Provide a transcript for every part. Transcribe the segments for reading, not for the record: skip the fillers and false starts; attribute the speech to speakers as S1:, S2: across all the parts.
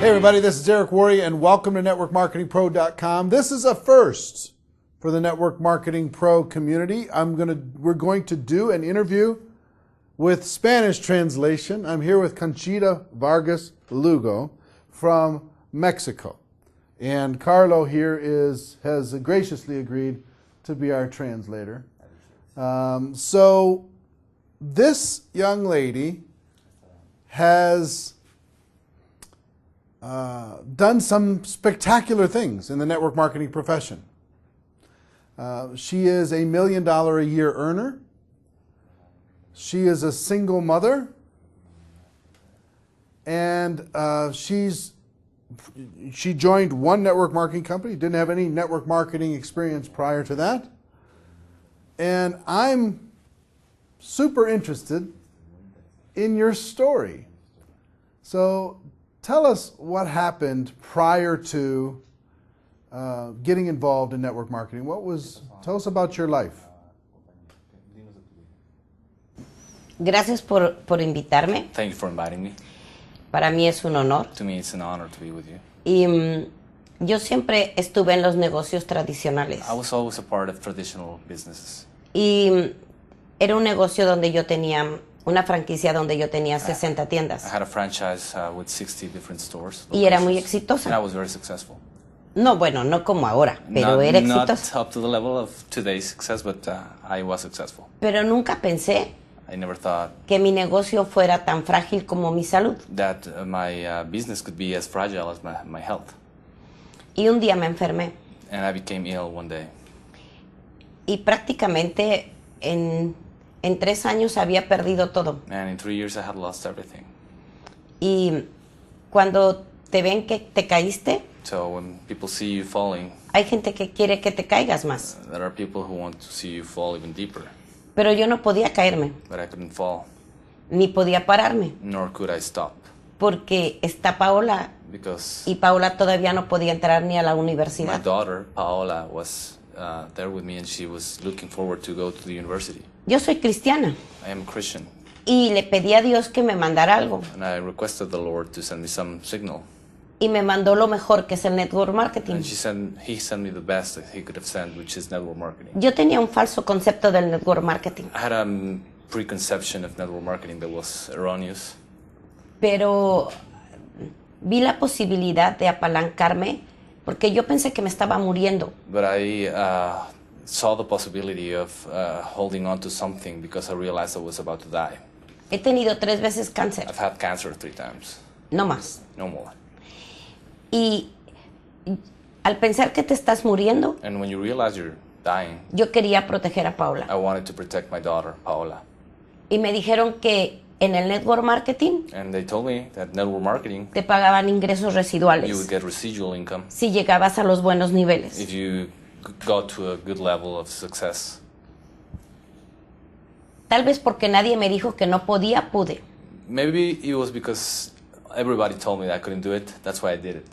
S1: Hey everybody, this is Eric Worre and welcome to NetworkMarketingPro.com. This is a first for the Network Marketing Pro community. We're going to do an interview with Spanish translation. I'm here with Conchita Vargas Lugo from Mexico. And Carlo here has graciously agreed to be our translator. So this young lady has done some spectacular things in the network marketing profession. She is $1 million a year earner. She is a single mother. And she joined one network marketing company, didn't have any network marketing experience prior to that. And I'm super interested in your story. So tell us what happened prior to getting involved in network marketing. Tell us about your life.
S2: Gracias por invitarme.
S3: Thank you for inviting me.
S2: Para mí es un honor.
S3: To me, it's an honor to be with you.
S2: Y yo siempre estuve en los negocios tradicionales.
S3: I was always a part of traditional businesses.
S2: Y era un negocio donde yo tenía una franquicia donde yo tenía 60 tiendas.
S3: I had a franchise with 60 different stores.
S2: Y era muy exitosa.
S3: And I was very successful.
S2: No, bueno, no como ahora, pero era exitosa.
S3: Not up to the level of today's success, but I was successful.
S2: Pero nunca pensé
S3: I never thought
S2: que mi negocio fuera tan frágil como mi salud.
S3: that my business could be as fragile as my health.
S2: Y un día me enfermé.
S3: And I became ill one day.
S2: Y prácticamente en 3 años había perdido todo.
S3: And in 3 years I had lost everything.
S2: Y cuando te ven que te caíste,
S3: So when people see you falling,
S2: hay gente que quiere que te caigas más.
S3: there are people who want to see you fall even deeper.
S2: Pero yo no podía caerme,
S3: But I couldn't fall,
S2: ni podía pararme,
S3: nor could I stop.
S2: porque está Paola
S3: Because
S2: y Paola todavía no podía entrar ni a la
S3: my
S2: universidad.
S3: daughter, Paola, was there with me and she was looking forward to go to the university.
S2: Yo soy cristiana
S3: I am a Christian
S2: y le pedí a Dios que me mandara algo
S3: and I requested the Lord to send me some signal.
S2: y me mandó lo mejor, que es el network marketing.
S3: And he sent me the best that he could have sent, which is network marketing.
S2: Yo tenía un falso concepto del network marketing,
S3: I had a preconception of network marketing that was erroneous,
S2: pero vi la posibilidad de apalancarme porque yo pensé que me estaba muriendo.
S3: but I saw the possibility of holding on to something because I realized I was about to die.
S2: He tenido 3 veces cáncer,
S3: I've had cancer 3 times,
S2: no más.
S3: no more.
S2: Y al pensar que te estás muriendo,
S3: And when you realize you're dying,
S2: yo quería proteger a Paula.
S3: I wanted to protect my daughter, Paola.
S2: Y me dijeron que en el network marketing
S3: And they told me that network marketing,
S2: te pagaban ingresos
S3: you would
S2: residuales
S3: get residual income
S2: si llegabas a los buenos niveles.
S3: if you got to a good level of success.
S2: Tal vez porque nadie me dijo que no podía, pude.
S3: Maybe it was because everybody told me that I couldn't do it. That's why I did it.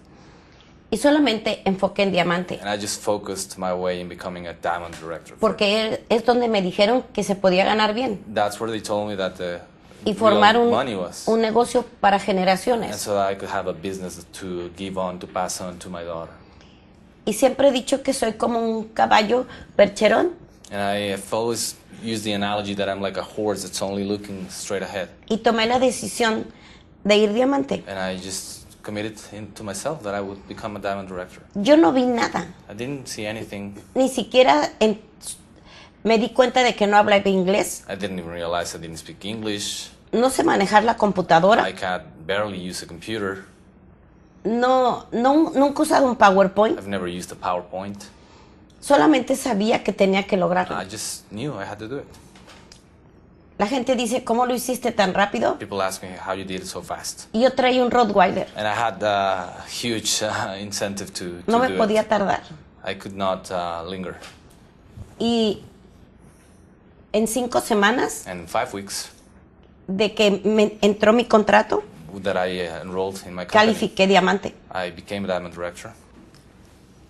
S2: Y solamente enfoqué en diamante,
S3: And I just focused my way in becoming a diamond director.
S2: porque es donde me dijeron que se podía ganar bien
S3: That's where they told me that the
S2: y formar
S3: real money was.
S2: un negocio para
S3: And
S2: generaciones.
S3: so that I could have a business to give on, to pass on to my daughter.
S2: Y siempre he dicho que soy como un caballo percherón
S3: And I have always used the analogy that I'm like a horse that's only looking straight ahead.
S2: y tomé la decisión de ir diamante.
S3: And I just committed to myself that I would become a diamond director.
S2: Yo no vi nada,
S3: I didn't see anything.
S2: ni siquiera me di cuenta de que no hablaba inglés,
S3: I didn't even realize I didn't speak English.
S2: no sé manejar la computadora,
S3: I can't barely use a computer.
S2: nunca he usado un PowerPoint,
S3: I've never used a PowerPoint.
S2: solamente sabía que tenía que lograrlo.
S3: I just knew I had to do it.
S2: La gente dice, ¿cómo lo hiciste tan rápido?
S3: People ask me how you did it so fast.
S2: Y yo traía un Rottweiler,
S3: And I had a huge incentive to
S2: no me
S3: do
S2: podía
S3: it.
S2: tardar.
S3: I could not linger.
S2: Y en 5 semanas
S3: And in 5 weeks
S2: de que me entró mi contrato,
S3: that I enrolled in my company,
S2: califiqué diamante.
S3: I became a diamond director.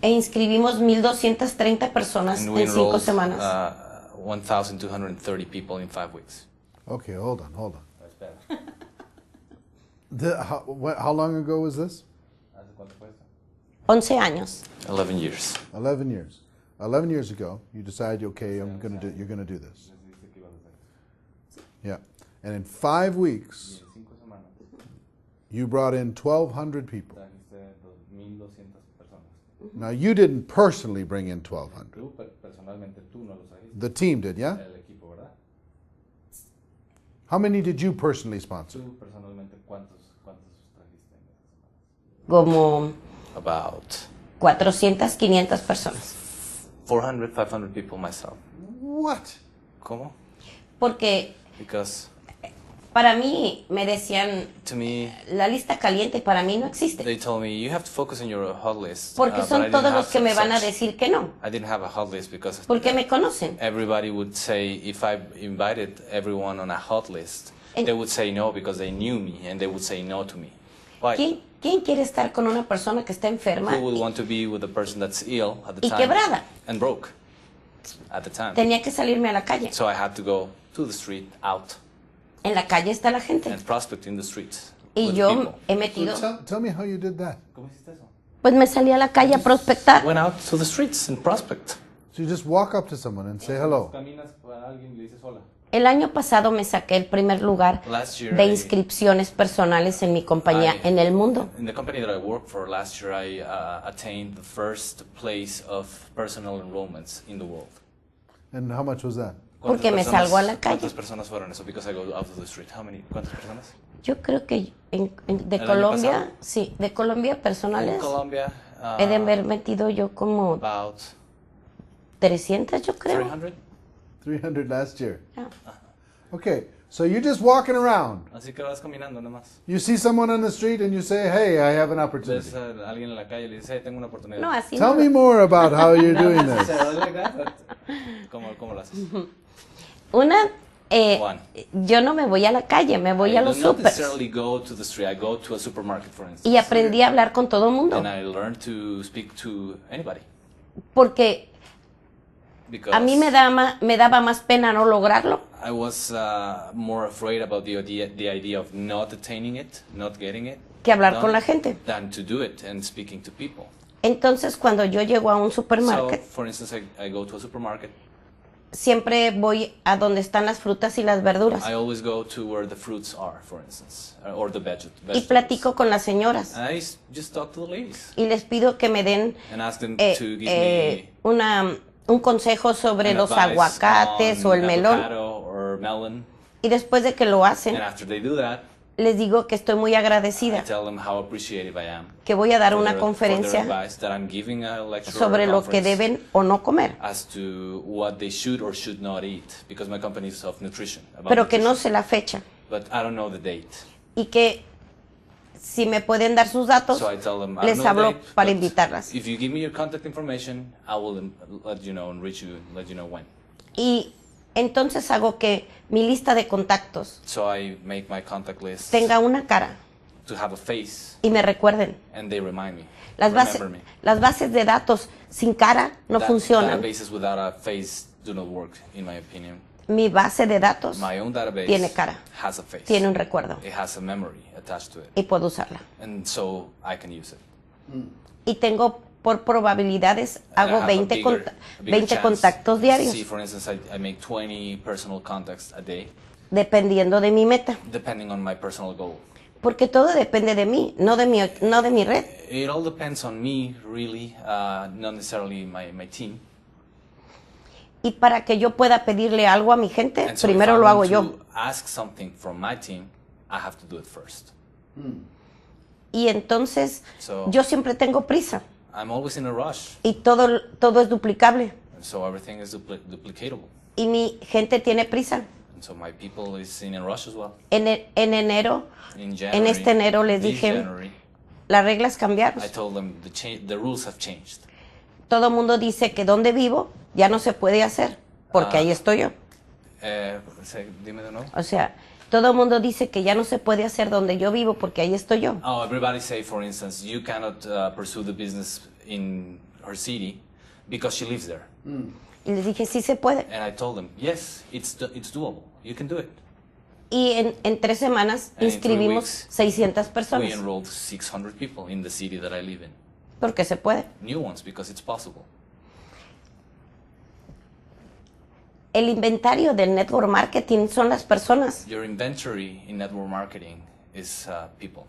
S2: E inscribimos 1,230 personas
S3: And we
S2: en 5
S3: enrolled
S2: semanas.
S3: 1,230 people in 5 weeks.
S1: Okay, hold on. How long ago was this?
S2: 11 años.
S3: 11 years.
S1: 11 years. 11 years ago, you decided, okay, you're going to do this. Yeah. And in 5 weeks, you brought in 1,200 people. Now, you didn't personally bring in 1,200. The team did, yeah? How many did you personally sponsor?
S2: Como
S3: About
S2: 400, 500 personas.
S3: 400, 500 people myself.
S1: What?
S3: ¿Cómo?
S2: Porque
S3: Because
S2: para mí me decían,
S3: to me,
S2: la lista caliente para mí no existe.
S3: they told me, you have to focus on your hot list.
S2: Porque
S3: but I
S2: son
S3: didn't
S2: todos
S3: have
S2: los que me van a
S3: such.
S2: decir que no.
S3: I didn't have a hot list because
S2: Porque me conocen.
S3: everybody would say, if I invited everyone on a hot list,
S2: En-
S3: they would say no because they knew me and they would say no to me. Why?
S2: ¿Quién quiere estar con una persona que está enferma?
S3: Who would want to be with a person that's ill at the
S2: Y
S3: time
S2: quebrada.
S3: and broke at the time?
S2: Tenía que salirme a la calle.
S3: So I had to go to the street, out,
S2: En la calle está la gente.
S3: and prospect in the streets
S2: Y
S3: with
S2: yo
S3: people.
S2: he
S1: So
S2: metido,
S1: tell me how you did that.
S3: ¿Cómo hiciste eso?
S2: pues me salí a la calle a prospectar.
S3: Went out to the streets and prospect.
S1: So you just walk up to someone and say hello.
S3: Caminas para alguien y le dices hola.
S2: El año pasado me saqué el primer lugar
S3: Last year
S2: de
S3: I-
S2: inscripciones personales en mi compañía en el mundo.
S3: In the company that I worked for last year, I attained the first place of personal enrollments in the world.
S1: And how much was that?
S2: Porque me salgo a la calle.
S3: ¿Cuántas personas fueron eso? Because I go out to the street. How many? ¿Cuántas personas?
S2: Yo creo que de
S3: ¿El año
S2: Colombia,
S3: pasado?
S2: sí, de Colombia
S3: In
S2: personales,
S3: Colombia,
S2: he de haber metido yo como
S3: about
S2: 300, yo creo.
S3: 300.
S1: 300 last year.
S2: Ah.
S1: Okay, so you're just walking around.
S3: Así que vas caminando nada más.
S1: You see someone on the street and you say, hey, I have an opportunity.
S3: Ves a alguien en la calle y le dices, hey, tengo una oportunidad.
S2: No, así
S1: Tell
S2: no.
S1: me more about how you're doing
S3: O
S1: this.
S3: sea, like that, but ¿cómo lo haces?
S2: Una,
S3: One.
S2: yo no me voy a la calle, me voy a
S3: I
S2: los
S3: do not
S2: supers.
S3: necessarily go to the street. I go to a supermarket, for instance.
S2: Y aprendí a hablar con todo el mundo.
S3: And I learned to speak to anybody.
S2: Porque
S3: Because
S2: a mí me daba más pena no lograrlo
S3: I was more afraid about the idea of not attaining it, not getting it,
S2: que hablar
S3: done,
S2: con la gente.
S3: than to do it and speaking to people.
S2: Entonces, cuando yo llego a un
S3: So,
S2: supermarket,
S3: for instance, I go to a supermarket.
S2: siempre voy a donde están las frutas y las verduras.
S3: I always go to where the fruits are, for instance, or the
S2: Y
S3: vegetables.
S2: platico con las señoras.
S3: And I just talk to the ladies
S2: Y les pido que me den
S3: and ask them to give me
S2: un consejo sobre
S3: an
S2: los
S3: advice
S2: aguacates
S3: on
S2: o el melón.
S3: avocado or melon.
S2: Y después de que lo hacen,
S3: And after they do that,
S2: les digo que estoy muy
S3: I
S2: agradecida,
S3: tell them how appreciative I am
S2: que voy a dar
S3: for
S2: una
S3: their
S2: conferencia
S3: advice, that I'm giving a lecture
S2: sobre
S3: or
S2: lo que
S3: conference
S2: deben o no comer,
S3: as to what they should or should not eat, because my company is of nutrition. About
S2: pero que no
S3: nutrition.
S2: sé la fecha.
S3: But I don't know the date.
S2: Y que si me pueden dar sus datos,
S3: So I tell them, I
S2: les
S3: don't know the
S2: hablo
S3: date,
S2: para
S3: but
S2: invitarlas.
S3: if you give me your contact information, I will let you know and let you know when.
S2: Y entonces hago que mi lista de contactos
S3: So I make my contact list
S2: tenga una cara
S3: to have a face,
S2: y me recuerden.
S3: and they remind me,
S2: Las
S3: remember me.
S2: bases de datos sin cara no funcionan.
S3: Databases without a face do not work, in my opinion.
S2: Mi base de datos
S3: My own database
S2: tiene cara,
S3: has a face.
S2: tiene un recuerdo
S3: It has a memory attached to it,
S2: y puedo usarla.
S3: and so I can use it.
S2: Y tengo por probabilidades,
S3: And I
S2: hago
S3: have
S2: 20,
S3: a bigger
S2: 20
S3: chance.
S2: contactos diarios,
S3: See, for instance, I make 20 personal contacts a day,
S2: dependiendo de mi meta.
S3: depending on my personal goal.
S2: Porque todo depende de mí, no de mi red.
S3: It all depends on me, really, not necessarily my team.
S2: Y para que yo pueda pedirle algo a mi gente,
S3: And so if
S2: primero
S3: I
S2: lo hago
S3: want
S2: yo.
S3: to ask something from my team, I have to do it first.
S2: Y entonces
S3: So-
S2: yo siempre tengo prisa
S3: I'm always in a rush,
S2: y todo es duplicable.
S3: and so everything is duplicatable.
S2: Y mi gente tiene prisa.
S3: And so my people is in a rush as well.
S2: En enero,
S3: In January,
S2: en este enero les
S3: this
S2: dije,
S3: January,
S2: las reglas cambiaron.
S3: I told them the rules have changed.
S2: Todo el mundo dice que donde vivo ya no se puede hacer, porque ahí estoy yo.
S3: Dime de nuevo.
S2: O sea, todo el mundo dice que ya no se puede hacer donde yo vivo, porque ahí estoy yo.
S3: Oh, everybody say, for instance, you cannot pursue the business in her city because she lives there.
S2: Y les dije, sí se puede.
S3: And I told them, yes, it's doable. You can do it.
S2: Y en 3 semanas
S3: And in 3
S2: inscribimos
S3: weeks,
S2: 600
S3: We
S2: personas.
S3: enrolled 600 people in the city that I live in.
S2: porque se puede.
S3: new ones because it's possible.
S2: El inventario del network marketing son las personas.
S3: Your inventory in network marketing is people.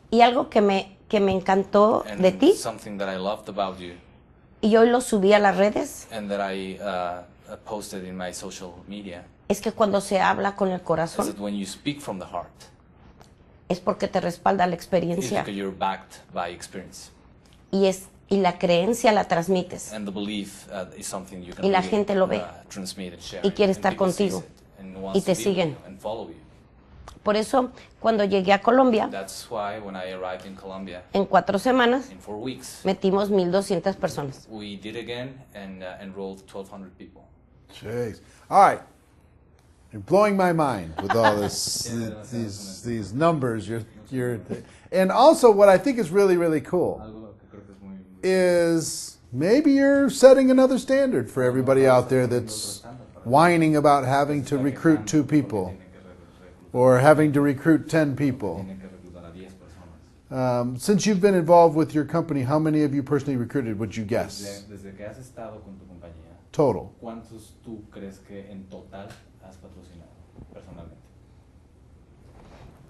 S2: Y algo que me encantó
S3: And
S2: de ti,
S3: something that I loved about you
S2: y hoy lo subí a las redes,
S3: and that I posted in my social media
S2: es que cuando se habla con el
S3: is
S2: corazón,
S3: that when you speak from the heart,
S2: es porque te respalda la
S3: it's
S2: experiencia
S3: because you're backed by experience.
S2: y la creencia la transmites.
S3: And the belief is something you can
S2: Y la
S3: really,
S2: gente lo ve.
S3: Transmit and share.
S2: Y quiere
S3: And
S2: estar
S3: people sees
S2: contigo.
S3: it and wants
S2: Y te
S3: to be
S2: siguen.
S3: with you and follow you.
S2: Por eso, cuando llegué a Colombia,
S3: That's why when I arrived in Colombia,
S2: en 4 semanas,
S3: in 4 weeks,
S2: metimos 1,200 personas.
S3: we did again and enrolled 1,200 people.
S1: Jeez. All right. You're blowing my mind with all this, these numbers. And also, what I think is really, really cool is maybe you're setting another standard for everybody out there that's whining about having to recruit 2 people or having to recruit 10 people. Since you've been involved with your company, how many of you personally recruited, would you guess?
S3: Desde que has estado con tu compañía,
S1: Total.
S3: ¿cuántos tú crees que en total has patrocinado personalmente?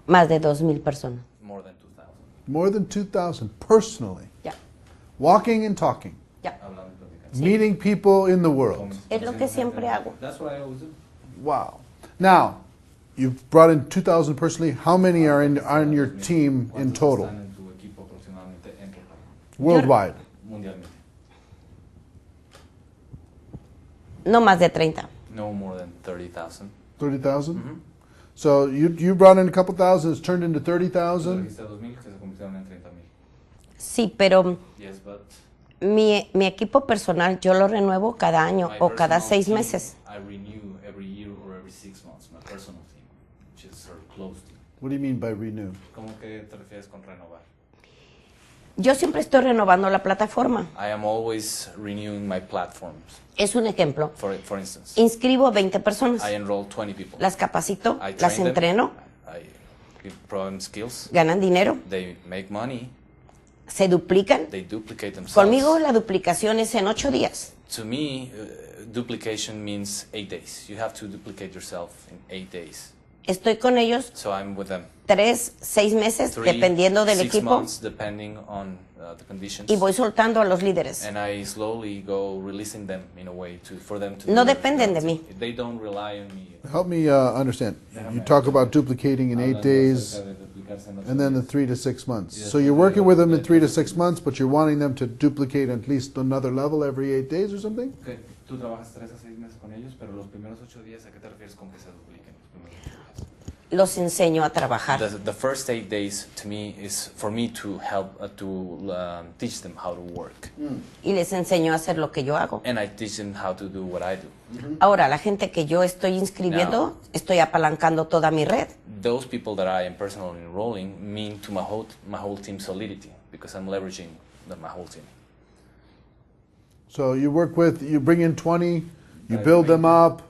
S2: Más de 2,000 personas.
S3: More than 2,000.
S1: More than 2,000 personally.
S2: Ya,
S1: Walking and talking.
S2: ya.
S3: Hablando y platicando.
S1: Meeting people in the world.
S2: Es lo que siempre hago.
S3: That's what I always do.
S1: Wow. Now, you've brought in 2,000 personally. How many are on your team in total,
S3: Están en tu equipo aproximadamente en total,
S1: worldwide?
S3: mundialmente.
S2: No más de 30.
S3: No more than 30,000.
S1: 30,000? So you brought in a couple thousand, it's turned into
S3: Yo
S1: 30,000?
S3: registré 2,000 que se convirtieron en 30,000.
S2: Sí, pero
S3: Yes, but
S2: mi equipo personal yo lo renuevo cada año
S3: my
S2: o cada
S3: personal
S2: 6
S3: team,
S2: meses.
S3: I renew every year or every 6 months. My personal team, which is sort of close to.
S1: What do you mean by renew?
S3: ¿Cómo que te refieres con renovar?
S2: Yo siempre estoy renovando la plataforma.
S3: I am always renewing my platforms.
S2: Es un ejemplo.
S3: For instance,
S2: Inscribo 20 personas,
S3: I enroll 20 people.
S2: las capacito,
S3: I
S2: las
S3: train them,
S2: entreno,
S3: I give them skills.
S2: ganan dinero,
S3: They make money.
S2: se duplican.
S3: They duplicate themselves.
S2: Conmigo la duplicación es en 8 días.
S3: To me, duplication means 8 days. You have to duplicate yourself in 8 days.
S2: Estoy con ellos
S3: So I'm with them.
S2: 3, 6 meses,
S3: 3,
S2: dependiendo del
S3: 6
S2: equipo,
S3: months, depending on the conditions.
S2: y voy soltando a los líderes.
S3: And I slowly go releasing them in a way for them to.
S2: No
S3: do
S2: dependen de mí.
S3: They don't rely on me.
S1: Help me understand. You talk about duplicating in 8 days and then the 3 to 6 months. So you're working with them in 3 to 6 months, but you're wanting them to duplicate at least another level every 8 days or something?
S3: Okay. Tú trabajas 3 a 6 meses con ellos, pero los primeros 8 días, ¿a qué te refieres con que se dupliquen los primeros 8 días?
S2: Los enseño a trabajar.
S3: The first 8 days to me is for me to help teach them how to work,
S2: Y les enseño a hacer lo que yo hago.
S3: and I teach them how to do what I do.
S2: Ahora, la gente que yo estoy inscribiendo, estoy apalancando toda mi red.
S3: Those people that I am personally enrolling mean to my whole team solidity because I'm leveraging my whole team.
S1: So you bring in 20, you build them up,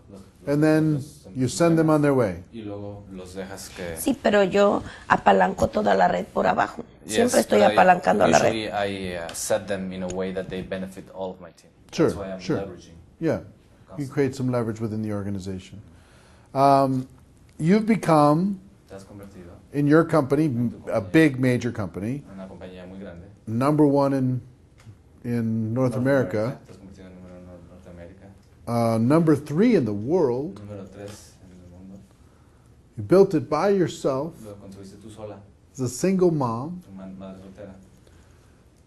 S1: and then you send them on their way.
S3: Y luego los dejas que.
S2: Sí, pero yo apalanco toda la red por abajo. Siempre estoy
S3: but
S2: apalancando la red.
S3: Usually I set them in a way that they benefit all of my team.
S1: Sure,
S3: That's why I'm
S1: sure.
S3: leveraging.
S1: Yeah, you create some leverage within the organization. You've become,
S3: Te has convertido
S1: in your company, a big major company,
S3: en una compañía muy grande.
S1: number one in North America,
S3: Te has convertido en número 1 en Norteamérica.
S1: number 3 in the world.
S3: Número 3 en el mundo.
S1: You built it by yourself
S3: Lo construiste tú sola,
S1: as a single mom.
S3: tu madre soltera.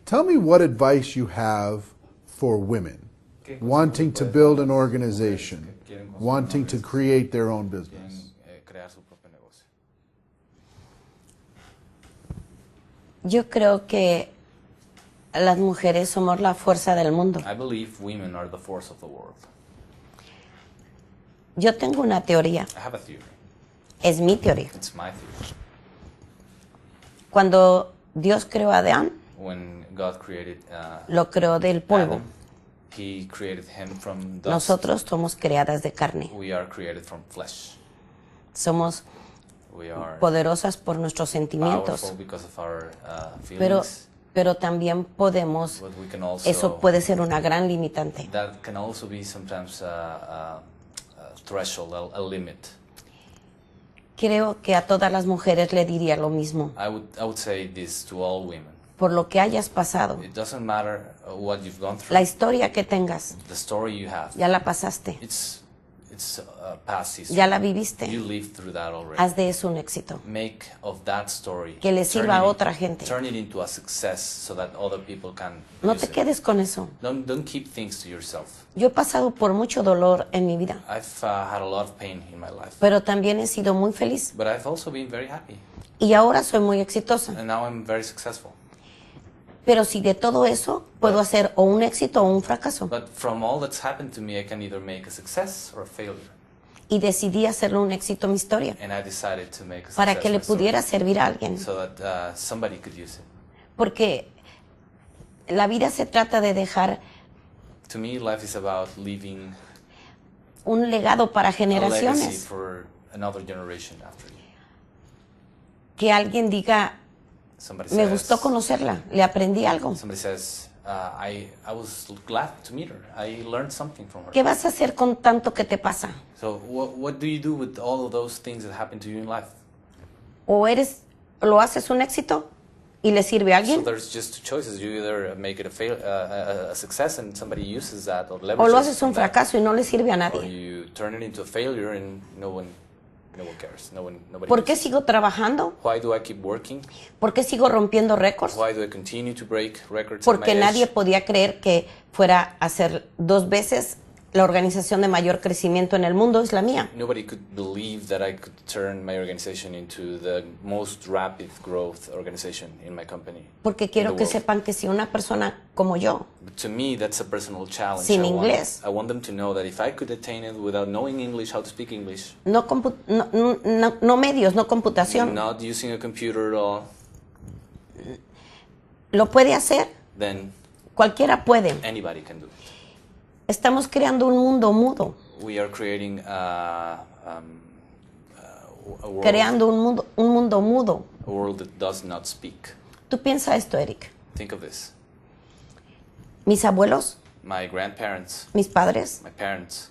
S1: Tell me what advice you have for women
S3: ¿Qué
S1: wanting to
S3: consejos
S1: build
S3: puedes
S1: an
S3: dar a las
S1: organization,
S3: mujeres que quieren construir
S1: wanting
S3: una
S1: to
S3: organización,
S1: create their own business?
S3: quieren crear su propio negocio?
S2: Yo creo que las mujeres somos la fuerza del mundo.
S3: I believe women are the force of the world.
S2: Yo tengo una teoría,
S3: I have a theory.
S2: es mi teoría.
S3: It's my theory.
S2: Cuando Dios creó a Adán,
S3: When God created
S2: lo creó del polvo.
S3: Adam, He created him from dust.
S2: Nosotros somos creadas de carne.
S3: We are created from flesh.
S2: Somos
S3: We are
S2: poderosas por nuestros sentimientos.
S3: powerful because of our
S2: Pero
S3: feelings.
S2: pero también podemos,
S3: but we can also,
S2: eso puede ser una gran limitante.
S3: that can also be sometimes a threshold, a limit.
S2: Creo que a todas las mujeres le diría lo mismo.
S3: I would say this to all women.
S2: Por lo que hayas pasado,
S3: It doesn't matter what you've gone through.
S2: la historia que tengas,
S3: The story you have.
S2: ya la pasaste,
S3: It's past history.
S2: ya la viviste.
S3: You lived through that already.
S2: Haz de eso un éxito.
S3: Make of that story.
S2: Que le sirva a otra gente.
S3: Turn it into a success so that other people can
S2: No
S3: use
S2: te
S3: it.
S2: quedes con eso.
S3: Don't keep things to yourself.
S2: Yo he pasado por mucho dolor en mi vida,
S3: I've had a lot of pain in my life,
S2: pero también he sido muy feliz.
S3: but I've also been very happy,
S2: Y ahora soy muy exitosa.
S3: and now I'm very successful.
S2: Pero si de todo eso puedo hacer o un éxito o un fracaso.
S3: But from all that's happened to me, I can either make a success or a failure.
S2: Y decidí hacerlo un éxito mi historia,
S3: And I decided to make a
S2: para
S3: success
S2: que le
S3: my story,
S2: pudiera servir a alguien.
S3: so that somebody could use it.
S2: Porque la vida se trata de dejar
S3: To me, life is about leaving
S2: un legado para
S3: a legacy
S2: generaciones.
S3: for another generation after you.
S2: Que alguien diga,
S3: Somebody
S2: me
S3: says,
S2: gustó conocerla, le aprendí algo.
S3: somebody says, I was glad to meet her. I learned something from her.
S2: ¿Qué vas a hacer con tanto que te pasa?
S3: So what do you do with all of those things that happen to you in life?
S2: O lo haces un éxito y le sirve a
S3: So
S2: alguien,
S3: there's just two choices. You either make it a success and somebody uses that or
S2: o
S3: leverages
S2: lo haces un
S3: that,
S2: fracaso y no le sirve a
S3: or
S2: nadie.
S3: you turn it into a failure and no one cares. Nobody
S2: ¿Por qué
S3: uses it.
S2: sigo trabajando?
S3: Why do I keep working?
S2: ¿Por qué sigo rompiendo récords?
S3: Why do I continue to break records? at
S2: Porque
S3: my
S2: nadie
S3: age?
S2: podía creer que fuera a ser 2 veces la organización de mayor crecimiento en el mundo es la mía.
S3: Nobody could believe that I could turn my organization into the most rapid growth organization in my company.
S2: Porque quiero
S3: in the
S2: que
S3: world.
S2: sepan que si una persona como yo,
S3: But to me, that's a personal challenge.
S2: Sin
S3: I
S2: inglés.
S3: want them to know that if I could attain it without knowing English, how to speak English,
S2: no medios, no computación,
S3: not using a computer at all,
S2: lo puede hacer,
S3: then
S2: cualquiera puede.
S3: anybody can do it.
S2: Estamos creando un mundo mudo,
S3: We are creating a world,
S2: un mundo mudo.
S3: a world that does not speak.
S2: Tú piensa esto, Eric.
S3: Think of this.
S2: Mis abuelos,
S3: My grandparents,
S2: mis padres,
S3: my parents,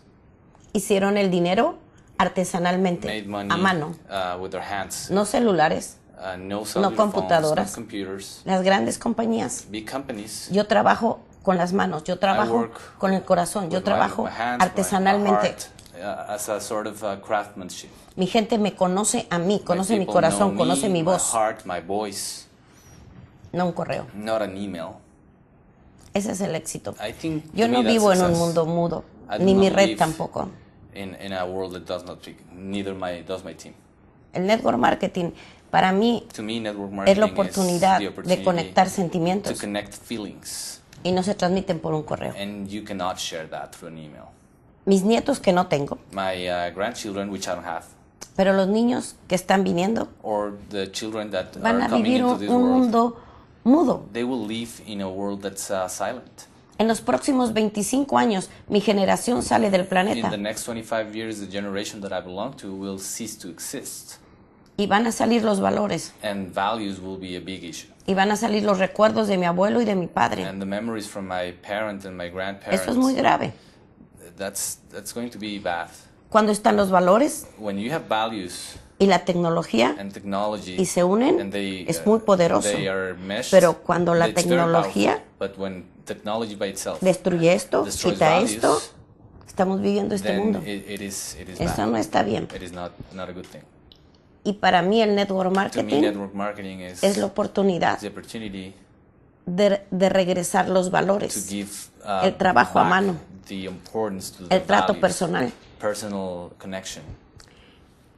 S2: hicieron el dinero artesanalmente,
S3: made money
S2: a mano,
S3: with their hands.
S2: no celulares,
S3: No cellular
S2: computadoras.
S3: phones, no computers.
S2: las grandes compañías.
S3: Big companies.
S2: Yo trabajo con las manos, yo trabajo
S3: work
S2: con el corazón, yo
S3: with
S2: trabajo
S3: my hands,
S2: artesanalmente.
S3: my heart, as a sort of craftsmanship.
S2: Mi gente me conoce a mí, conoce
S3: My
S2: mi
S3: people
S2: corazón,
S3: know me,
S2: conoce mi voz,
S3: My heart, my voice,
S2: no un correo.
S3: not an email.
S2: Ese es el éxito.
S3: I think
S2: Yo
S3: to
S2: no
S3: me that's
S2: vivo en un
S3: success.
S2: mundo mudo,
S3: I do
S2: ni
S3: not
S2: mi red
S3: live
S2: tampoco.
S3: in a world that does not speak. Neither does my team.
S2: El network marketing para mí
S3: To me, network
S2: es
S3: marketing
S2: la oportunidad
S3: is the
S2: de
S3: opportunity
S2: conectar
S3: to
S2: sentimientos
S3: connect feelings,
S2: y no se transmiten por un correo.
S3: and you cannot share that through an email.
S2: Mis nietos que no tengo,
S3: My grandchildren, which I don't have,
S2: pero los niños que están viniendo
S3: or the children that
S2: van
S3: are
S2: a
S3: coming
S2: vivir
S3: into
S2: un
S3: this world,
S2: mundo mudo.
S3: they will live in a world that's silent.
S2: En los próximos 25 años, mi generación sale del
S3: In
S2: planeta
S3: the next 25 years, the generation that I belong to will cease to exist,
S2: y van a salir los valores,
S3: and values will be a big issue.
S2: y van a salir los recuerdos de mi abuelo y de mi padre.
S3: And the memories from my parent and my grandparents,
S2: Eso es muy grave.
S3: that's going to be bad.
S2: Cuando están los valores
S3: When you have values
S2: y la tecnología
S3: and technology
S2: y se unen,
S3: and they,
S2: es muy poderoso.
S3: they are meshed,
S2: Pero cuando la
S3: it's very
S2: tecnología
S3: powerful. But when technology by itself
S2: destruye esto,
S3: destroys
S2: quita
S3: values,
S2: esto, estamos viviendo este
S3: then
S2: mundo.
S3: it is
S2: Eso
S3: bad.
S2: no está bien.
S3: It is not a good thing.
S2: Y para mí el network
S3: To me,
S2: marketing
S3: network marketing is
S2: es la oportunidad
S3: the opportunity
S2: de regresar los
S3: to
S2: valores,
S3: give
S2: el trabajo a
S3: back
S2: mano,
S3: the importance to the
S2: el trato
S3: values,
S2: personal.
S3: personal connection.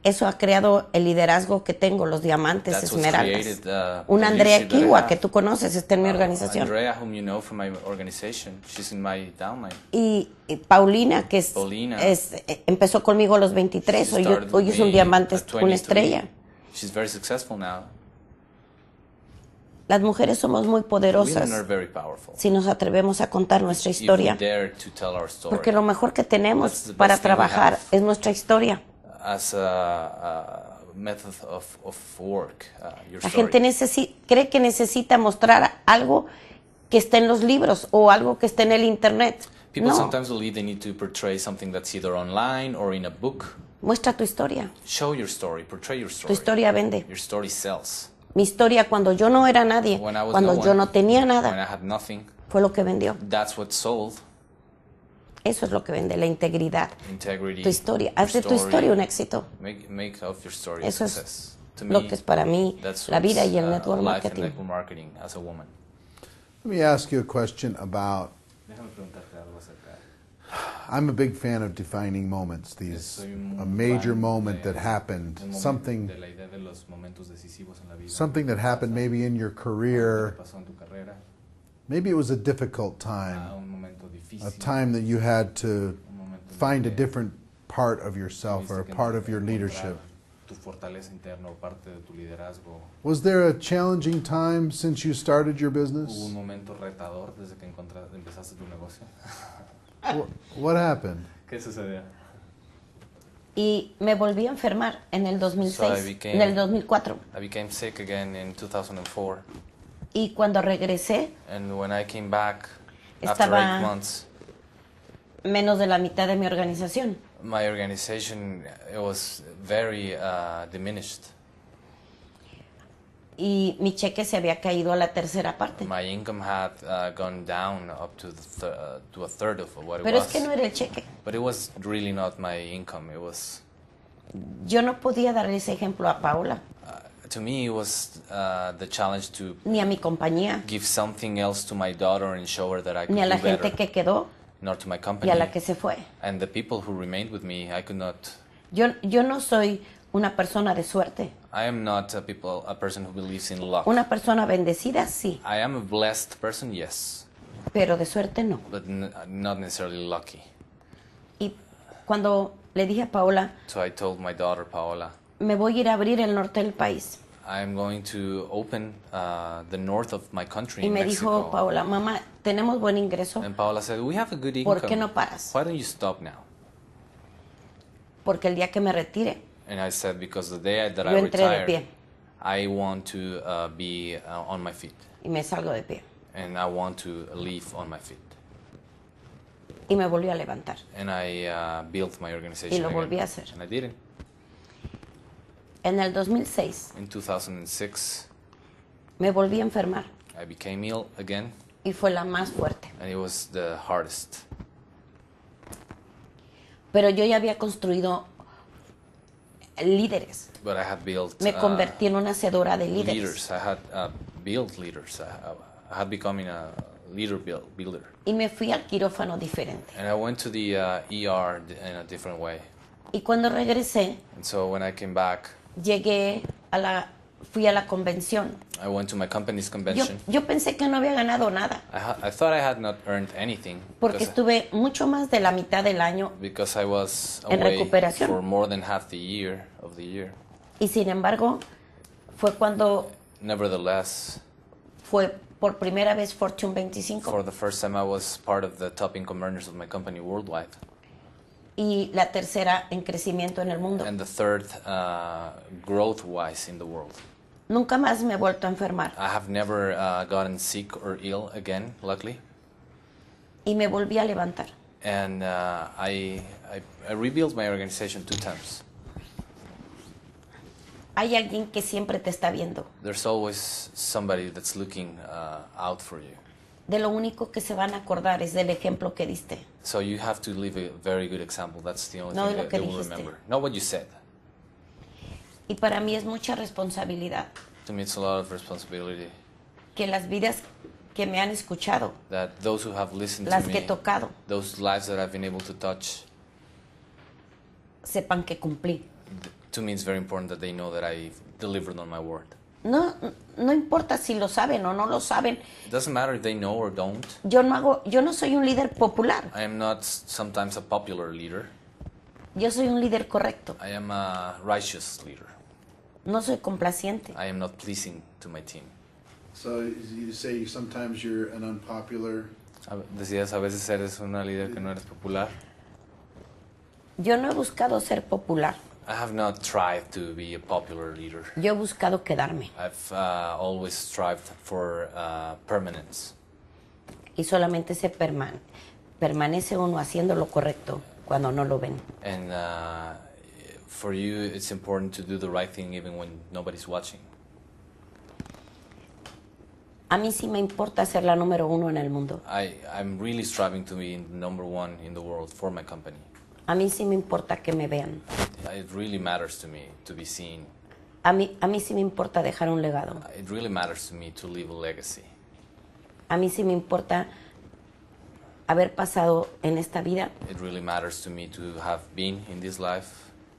S2: Eso ha creado el liderazgo que tengo, los diamantes,
S3: That's what's
S2: esmeraldas.
S3: created,
S2: Una
S3: the
S2: Andrea
S3: leadership that I
S2: Kiwa
S3: have.
S2: que tú conoces, está en mi organización.
S3: Andrea, whom you know from my organization, she's in my downline.
S2: Y Paulina, que
S3: Paulina.
S2: empezó conmigo a los 23,
S3: She
S2: hoy
S3: started
S2: es
S3: with
S2: un
S3: me
S2: diamante,
S3: at
S2: una
S3: 23.
S2: estrella.
S3: She's very successful now.
S2: Las mujeres somos muy
S3: Women are
S2: poderosas
S3: very powerful.
S2: si nos atrevemos a contar nuestra
S3: If we
S2: historia,
S3: dare to tell our story.
S2: porque lo mejor que
S3: That's
S2: tenemos
S3: the
S2: para
S3: best thing we
S2: trabajar
S3: have.
S2: es nuestra historia.
S3: As method of work, your
S2: La
S3: story.
S2: gente cree que necesita mostrar algo que está en los libros o algo que está en el internet.
S3: People
S2: No,
S3: sometimes believe they need to portray something that's either online or in a book.
S2: muestra tu historia.
S3: Show your story, portray your
S2: Tu
S3: story.
S2: historia vende.
S3: Your story sells.
S2: Mi historia cuando yo no era nadie,
S3: When I was
S2: cuando
S3: no
S2: yo
S3: one,
S2: no tenía
S3: when I
S2: nada,
S3: had nothing,
S2: fue lo que vendió.
S3: that's what sold.
S2: Eso es lo que vende, la integridad.
S3: Integrity.
S2: Tu historia.
S3: your
S2: Haz de tu
S3: story.
S2: historia un éxito.
S3: Make of your story a
S2: Eso es
S3: success. To
S2: lo
S3: me,
S2: que es para mí
S3: that's
S2: la vida y el
S3: what's,
S2: network
S3: life and
S2: marketing.
S3: network marketing as a woman.
S1: Let me ask you a question about.
S3: Déjame preguntarte algo acerca.
S1: I'm a big fan of defining moments. These
S3: Soy un
S1: a major
S3: fan
S1: moment
S3: de-
S1: that happened,
S3: del momento-
S1: something
S3: de la idea de los momentos decisivos en la vida.
S1: something that happened maybe in your
S3: Algo que
S1: career.
S3: pasó en tu carrera,
S1: Maybe it was a difficult time,
S3: un momento difícil,
S1: a time that you had to
S3: un momento en
S1: find a
S3: que
S1: different part of yourself or a
S3: tuviste que
S1: part of your
S3: encontrar
S1: leadership.
S3: Tu fortaleza interna o parte de tu liderazgo.
S1: Was there a challenging time since you started your
S3: ¿Hubo un
S1: business?
S3: momento retador desde que empezaste tu negocio?
S1: What happened?
S3: ¿Qué sucedió?
S2: Y me volví a enfermar en el 2006,
S3: So I became-
S2: en el 2004.
S3: I became sick again in 2004,
S2: Y cuando regresé,
S3: and when I came back after
S2: Estaba-
S3: 8 months,
S2: menos de la mitad de mi organización.
S3: my organization it was very diminished.
S2: Y mi cheque se había caído a la tercera parte.
S3: My income had gone down up to to a third of what it
S2: Pero
S3: was.
S2: es que no era el cheque.
S3: But it was really not my income. It was
S2: Yo no podía darle ese ejemplo a Paola,
S3: to me it was the challenge to
S2: ni a mi compañía,
S3: give something else to my daughter and show her that I could
S2: ni a la
S3: do better.
S2: gente que quedó
S3: Nor to my
S2: y
S3: company
S2: a la que se fue.
S3: and the people who remained with me. I could not.
S2: Yo no soy una persona de suerte.
S3: I am not a person who believes in luck.
S2: Una persona bendecida, sí,
S3: I am a blessed person, yes,
S2: pero de suerte no.
S3: but not necessarily lucky.
S2: Y cuando le dije a Paola,
S3: So I told my daughter Paola,
S2: me voy a ir a abrir el norte del país.
S3: I am going to open the north of my country,
S2: Y
S3: in
S2: me
S3: Mexico.
S2: dijo Paola, mamá, tenemos buen ingreso,
S3: And Paola said, we have a good income.
S2: ¿por qué no paras?
S3: Why don't you stop now?
S2: Porque el día que me retire,
S3: And I said, because the day that
S2: yo
S3: I
S2: entré de
S3: retire,
S2: pie
S3: I want to be on my feet.
S2: y me salgo de pie.
S3: And I want to leave on my feet.
S2: Y me volví a levantar.
S3: And I built my organization
S2: Y lo
S3: again.
S2: volví a hacer.
S3: And I did it.
S2: En el 2006
S3: In 2006,
S2: me volví a enfermar
S3: I became ill again,
S2: y fue la más fuerte.
S3: and it was the hardest.
S2: Pero yo ya había construido líderes.
S3: But I had built
S2: Me convertí en una hacedora de líderes.
S3: leaders. I had built leaders. I had becoming a leader builder.
S2: Y me fui al quirófano diferente.
S3: And I went to the ER in a different way.
S2: Y cuando regresé,
S3: And so when I came back,
S2: fui a la convención.
S3: I went to my company's convention.
S2: Yo pensé que no había ganado nada,
S3: I thought I had not earned anything
S2: porque estuve mucho más de la mitad del año
S3: because I was
S2: en
S3: away
S2: recuperación.
S3: for more than half the year of the year.
S2: y sin embargo fue cuando
S3: Nevertheless,
S2: fue por primera vez Fortune 25
S3: for the first time I was part of the top income earners of my company worldwide.
S2: y la tercera en crecimiento en el mundo.
S3: And the third, growth-wise in the world.
S2: Nunca más me he vuelto a enfermar
S3: I have never gotten sick or ill again, luckily.
S2: y me volví a levantar.
S3: And I rebuilt my organization 2 times.
S2: Hay alguien que siempre te está viendo.
S3: There's always somebody that's looking out for you.
S2: De lo único que se van a acordar es del ejemplo que diste.
S3: So you have to leave a very good example. That's the only
S2: No
S3: thing
S2: de lo
S3: that
S2: que
S3: they will
S2: dijiste.
S3: remember. Not what you said.
S2: Y para mí es mucha responsabilidad
S3: To me, it's a lot of responsibility
S2: que las vidas que me han escuchado,
S3: that those who have listened
S2: las
S3: to
S2: que he
S3: me,
S2: tocado,
S3: those lives that I've been able to touch,
S2: sepan que cumplí.
S3: to me it's very important that they know that I delivered on my word.
S2: No importa si lo saben o no lo saben.
S3: It doesn't matter if they know or don't.
S2: Yo no soy un líder popular.
S3: I am not sometimes a popular leader.
S2: Yo soy un líder correcto.
S3: I am a righteous leader.
S2: No soy complaciente.
S3: I am not pleasing to my team.
S1: So you say sometimes you're an unpopular.
S3: Decías, a veces eres una líder que no eres popular.
S2: Yo no he buscado ser popular.
S3: I have not tried to be a popular leader.
S2: Yo he buscado quedarme.
S3: I've always strived for permanence.
S2: Y solamente permanece uno haciendo lo correcto cuando no lo ven.
S3: And for you, it's important to do the right thing even when nobody's watching.
S2: A mí sí me importa ser la número 1 en el mundo.
S3: I'm really striving to be number one in the world for my company.
S2: A mí sí me importa que me vean.
S3: It really matters to me to be seen.
S2: A mí sí me importa dejar un legado.
S3: It really matters to me to leave a legacy.
S2: A mí sí me importa haber pasado en esta vida
S3: It really matters to me to have been in this life,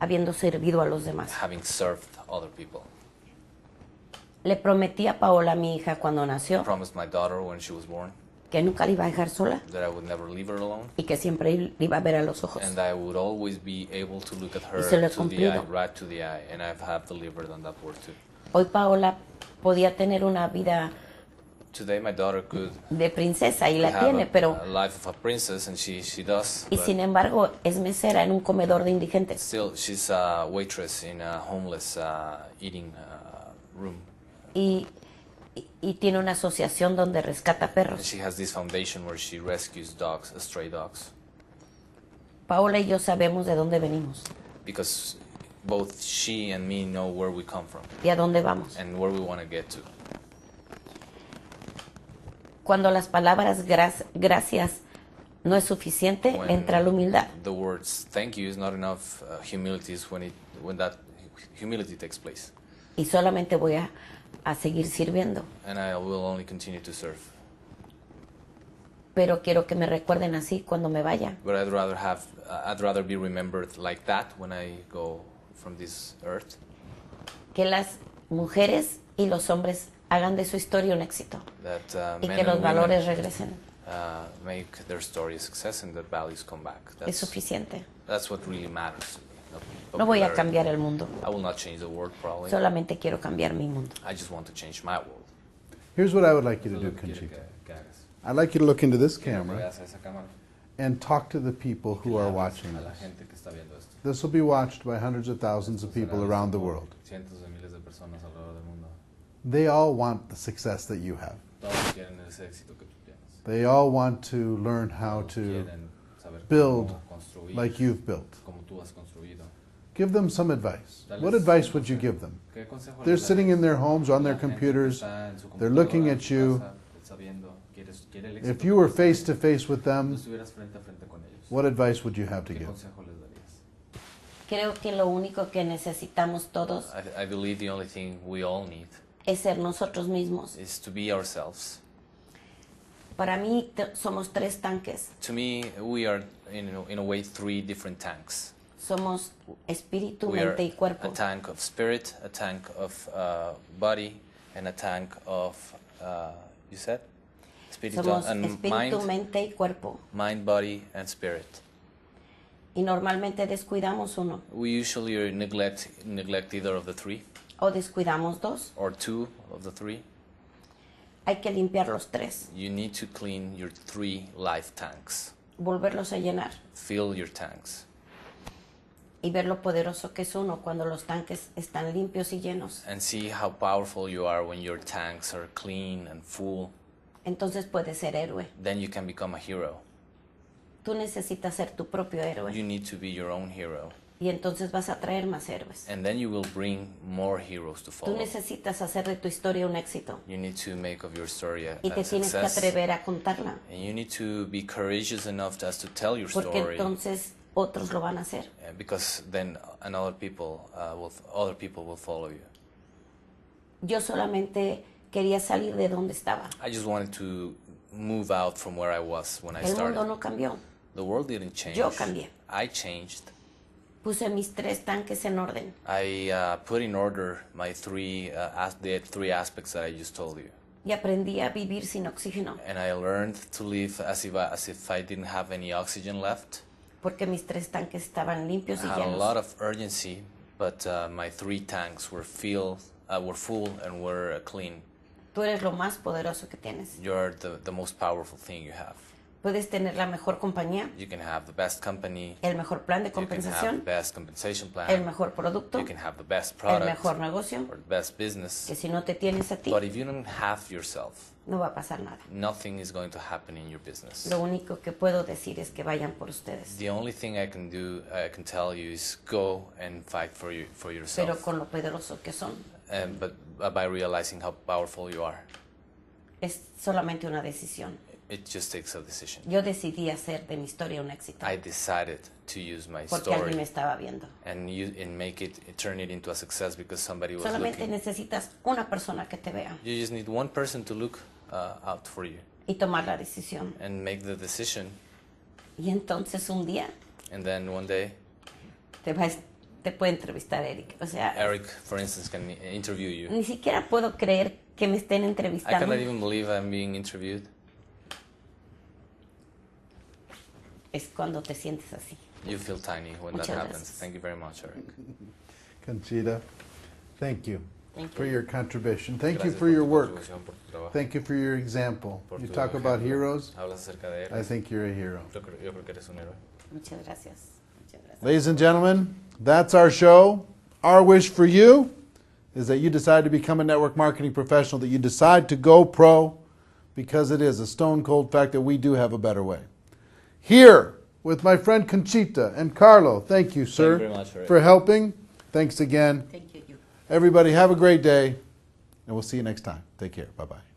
S2: habiendo servido a los demás.
S3: having served other people.
S2: Le prometí a Paola, mi hija, cuando
S3: I
S2: nació,
S3: promised my daughter when she was born
S2: que nunca la iba a dejar sola
S3: that I would never leave her alone,
S2: y que siempre le iba a ver a los ojos.
S3: and I would always be able to look at her
S2: Y se lo he
S3: to the eye,
S2: cumplido.
S3: right to the eye, and I have delivered on that word too.
S2: Hoy Paola podía tener una vida
S3: Today my daughter could
S2: de princesa y la
S3: have
S2: tiene, pero
S3: a life of a princess, and she does,
S2: y
S3: but
S2: sin embargo es mesera en un comedor de indigentes.
S3: still she's a waitress in a homeless eating room.
S2: Y tiene una asociación donde rescata
S3: And
S2: perros.
S3: she has this foundation where she rescues dogs, stray dogs,
S2: Paola y yo sabemos de dónde venimos
S3: because both she and me know where we come from
S2: y a dónde vamos.
S3: and where we want to get to.
S2: Cuando las palabras gracias no es suficiente,
S3: When
S2: entra la humildad.
S3: the words "thank you" is not enough. Humility is when that humility takes place,
S2: Y solamente voy a seguir sirviendo.
S3: and I will only continue to serve.
S2: Pero quiero que me recuerden así cuando me vaya.
S3: But I'd rather be remembered like that when I go from this earth.
S2: Que las mujeres y los hombres hagan de su historia un éxito.
S3: That
S2: Y
S3: men
S2: que los
S3: and
S2: valores
S3: women
S2: regresen.
S3: make their story a success and that values come back.
S2: Es suficiente.
S3: That's what really matters to me. not
S2: No voy a
S3: popularity.
S2: cambiar el mundo.
S3: I will not change the world, probably.
S2: Solamente quiero cambiar mi mundo.
S3: I just want to change my world.
S1: Here's what I would like you to do, Conchita. I'd like you to look into this camera and talk to the people who are watching this. This will be watched by hundreds of thousands of people around the world. They all want the success that you have. They all want to learn how to build like you've built. Give them some advice. What advice would you give them? They're sitting in their homes on their computers. They're looking at you. If you were face to face with them, what advice would you have to give?
S2: Creo que lo único que necesitamos todos
S3: I believe the only thing we all need
S2: es ser nosotros mismos.
S3: is to be ourselves.
S2: Para mí somos 3 tanques.
S3: To me, we are in a way 3 different tanks.
S2: Somos espíritu,
S3: We are
S2: mente y cuerpo.
S3: a tank of spirit, a tank of body, and a tank of you said spiritual
S2: Somos
S3: and
S2: espíritu, mente y cuerpo.
S3: mind, body, and spirit.
S2: Y normalmente descuidamos uno
S3: We usually neglect either of the 3
S2: o descuidamos 2.
S3: or 2 of the 3.
S2: Hay que limpiar los 3,
S3: You need to clean your 3 life tanks,
S2: volverlos a llenar
S3: fill your tanks,
S2: y ver lo poderoso que es uno cuando los tanques están limpios y llenos.
S3: and see how powerful you are when your tanks are clean and full.
S2: Entonces puedes ser héroe.
S3: Then you can become a hero.
S2: Tú necesitas ser tu propio héroe
S3: You need to be your own hero.
S2: y entonces vas a traer más héroes.
S3: And then you will bring more heroes to
S2: Tú
S3: follow.
S2: necesitas hacer de tu historia un éxito
S3: You need to make of your story a
S2: y te tienes que
S3: success.
S2: atrever a contarla,
S3: And you need to be courageous enough to tell your
S2: porque
S3: story.
S2: entonces otros lo van a hacer.
S3: Because then other people will follow you.
S2: Yo solamente quería salir de donde estaba.
S3: I just wanted to move out from where I was when I
S2: El
S3: started.
S2: mundo no cambió.
S3: The world didn't change.
S2: Yo cambié.
S3: I changed.
S2: Puse mis 3 tanques en orden
S3: I put in order my 3 the 3 aspects that I just told you.
S2: y aprendí a vivir sin oxígeno,
S3: And I learned to live as if I didn't have any oxygen left.
S2: porque mis 3 tanques estaban limpios
S3: I
S2: y
S3: had a lot
S2: llenos.
S3: of urgency, but my 3 tanks were full and were clean.
S2: Tú eres lo más poderoso que tienes.
S3: You're the most powerful thing you have.
S2: Puedes tener la mejor compañía,
S3: You can have the best company.
S2: el mejor plan de
S3: You can have the
S2: compensación,
S3: best compensation plan.
S2: el mejor producto,
S3: You can have the best
S2: el
S3: product
S2: mejor negocio,
S3: or the best business.
S2: que si no te tienes a ti,
S3: But if you don't have yourself,
S2: no va a pasar nada.
S3: nothing is going to happen in your business.
S2: Lo único que puedo decir es que vayan por ustedes,
S3: The only thing I can tell you is go and fight for
S2: pero
S3: yourself.
S2: con lo poderoso que son.
S3: But by realizing how powerful you are,
S2: Es solamente una decisión.
S3: it just takes a decision.
S2: Yo decidí hacer de mi historia un éxito
S3: I decided to use my
S2: porque alguien me
S3: story
S2: estaba viendo.
S3: and turn it into a success because somebody was
S2: Solamente
S3: looking.
S2: necesitas una persona que te vea
S3: You just need one person to look out for you
S2: y tomar la decisión.
S3: and make the decision,
S2: Y entonces un día
S3: and then one day
S2: te puede entrevistar Eric. O sea,
S3: Eric, for instance, can interview you.
S2: ni siquiera puedo creer que me estén
S3: I
S2: entrevistando.
S3: cannot even believe I'm being interviewed.
S2: Es cuando te sientes así.
S3: You feel tiny when that
S2: Muchas
S3: happens.
S2: gracias.
S3: Thank you very much, Eric.
S1: Conchita, thank you
S2: Thank
S1: for
S2: you.
S1: your contribution. Thank you
S3: Gracias
S1: for
S3: por
S1: your
S3: tu
S1: work.
S3: contribución, por tu trabajo,
S1: Thank you for your example.
S3: por
S1: You
S3: tu
S1: talk about
S3: ejemplo.
S1: heroes.
S3: Hablas acerca de
S1: I
S3: héroes.
S1: think you're a hero.
S3: Yo creo que eres un héroe.
S2: Muchas gracias. Muchas gracias.
S1: Ladies and gentlemen, that's our show. Our wish for you is that you decide to become a network marketing professional, that you decide to go pro, because it is a stone cold fact that we do have a better way. Here with my friend Conchita and Carlo, thank you, sir,
S3: very much, Rick.
S1: for helping. Thanks again.
S2: Thank you.
S1: Everybody, have a great day, and we'll see you next time. Take care. Bye-bye.